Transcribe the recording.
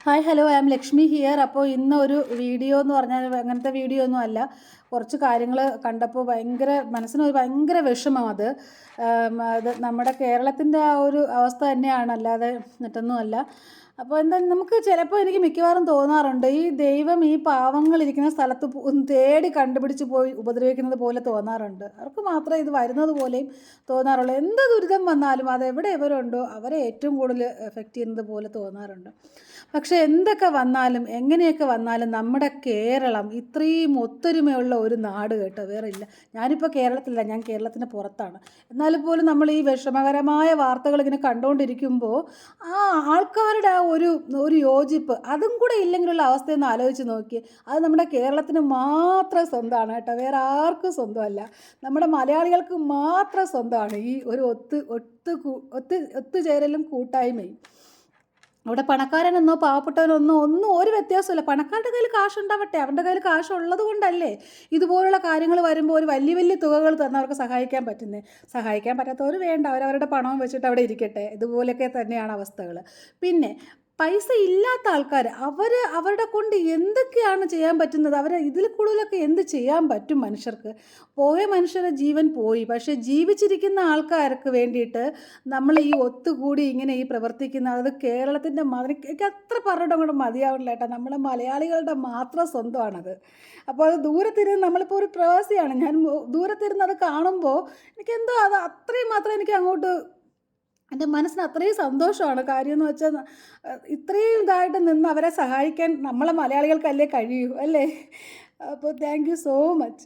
Hi hello I am Lakshmi here. അപ്പോൾ ഇന്ന് ഒരു വീഡിയോ എന്ന് പറഞ്ഞാൽ അങ്ങനത്തെ വീഡിയോ ഒന്നും അല്ല. കുറച്ച് കാര്യങ്ങൾ കണ്ടപ്പോൾ മനസ്സിന് ഭയങ്കര വിഷമം അത്. അത് നമ്മുടെ കേരളത്തിൻ്റെ ആ ഒരു അവസ്ഥ തന്നെയാണ്, അല്ലാതെ മറ്റൊന്നുമല്ല. അപ്പോൾ എന്താ നമുക്ക് ചിലപ്പോൾ എനിക്ക് മിക്കവാറും തോന്നാറുണ്ട്, ഈ ദൈവം ഈ പാവങ്ങളിരിക്കുന്ന സ്ഥലത്ത് തേടി കണ്ടുപിടിച്ച് പോയി ഉപദ്രവിക്കുന്നത് പോലെ തോന്നാറുണ്ട്. അവർക്ക് മാത്രമേ ഇത് വരുന്നത് പോലെയും തോന്നാറുള്ളൂ. എന്ത് ദുരിതം വന്നാലും അതെവിടെ ഇവരുണ്ടോ അവരെ ഏറ്റവും കൂടുതൽ എഫക്റ്റ് ചെയ്യുന്നത് പോലെ തോന്നാറുണ്ട്. പക്ഷേ എന്തൊക്കെ വന്നാലും എങ്ങനെയൊക്കെ വന്നാലും നമ്മുടെ കേരളം ഇത്രയും ഒത്തൊരുമയുള്ള ഒരു നാട് കേട്ടോ വേറെ ഇല്ല. ഞാനിപ്പോൾ കേരളത്തിലല്ല, ഞാൻ കേരളത്തിന് പുറത്താണ്. എന്നാൽ പോലും നമ്മൾ ഈ വിഷമകരമായ വാർത്തകൾ ഇങ്ങനെ കണ്ടുകൊണ്ടിരിക്കുമ്പോൾ ആ ആൾക്കാരുടെ ആ ഒരു യോജിപ്പ് അതും കൂടെ ഇല്ലെങ്കിലുള്ള അവസ്ഥയൊന്ന് ആലോചിച്ച് നോക്കി. അത് നമ്മുടെ കേരളത്തിന് മാത്രം സ്വന്തമാണ് കേട്ടോ, വേറെ ആർക്കും സ്വന്തമല്ല. നമ്മുടെ മലയാളികൾക്ക് മാത്രം സ്വന്തമാണ് ഈ ഒരു ഒത്തുചേരലും കൂട്ടായ്മയും. അവിടെ പണക്കാരനെന്നോ പാവപ്പെട്ടവനെന്നോ ഒരു വ്യത്യാസമില്ല. പണക്കാരുടെ കയ്യിൽ കാശുണ്ടാവട്ടെ, അവരുടെ കയ്യിൽ കാശുള്ളത് കൊണ്ടല്ലേ ഇതുപോലുള്ള കാര്യങ്ങൾ വരുമ്പോൾ ഒരു വലിയ വലിയ തുകകൾ തന്ന് അവർക്ക് സഹായിക്കാൻ പറ്റുന്നത്. സഹായിക്കാൻ പറ്റാത്തവർ വേണ്ട, അവരവരുടെ പണവും വെച്ചിട്ട് അവിടെ ഇരിക്കട്ടെ. ഇതുപോലെയൊക്കെ തന്നെയാണ് അവസ്ഥകൾ. പിന്നെ പൈസ ഇല്ലാത്ത ആൾക്കാർ അവരുടെ കൊണ്ട് എന്തൊക്കെയാണ് ചെയ്യാൻ പറ്റുന്നത്, ഇതിൽ കൂടുതലൊക്കെ എന്ത് ചെയ്യാൻ പറ്റും മനുഷ്യർക്ക്? പോയ മനുഷ്യരുടെ ജീവൻ പോയി, പക്ഷേ ജീവിച്ചിരിക്കുന്ന ആൾക്കാർക്ക് വേണ്ടിയിട്ട് നമ്മൾ ഈ ഒത്തുകൂടി ഇങ്ങനെ ഈ പ്രവർത്തിക്കുന്ന അത് കേരളത്തിൻ്റെ എനിക്ക് അത്ര പറഞ്ഞിട്ട് അങ്ങോട്ട് മതിയാവില്ല കേട്ടോ. നമ്മളെ മലയാളികളുടെ മാത്രം സ്വന്തമാണത്. അപ്പോൾ അത് ദൂരത്തിരുന്ന്, നമ്മളിപ്പോൾ ഒരു പ്രവാസിയാണ് ഞാൻ, ദൂരത്തിരുന്ന് അത് കാണുമ്പോൾ എനിക്കെന്തോ അത് അത്രയും മാത്രം എനിക്ക് അങ്ങോട്ട് എൻ്റെ മനസ്സിന് അത്രയും സന്തോഷമാണ്. കാര്യമെന്ന് വെച്ചാൽ ഇത്രയും ഇതായിട്ട് നിന്ന് അവരെ സഹായിക്കാൻ നമ്മളെ മലയാളികൾക്കല്ലേ കഴിയൂ, അല്ലേ? അപ്പോൾ താങ്ക് യു സോ മച്ച്.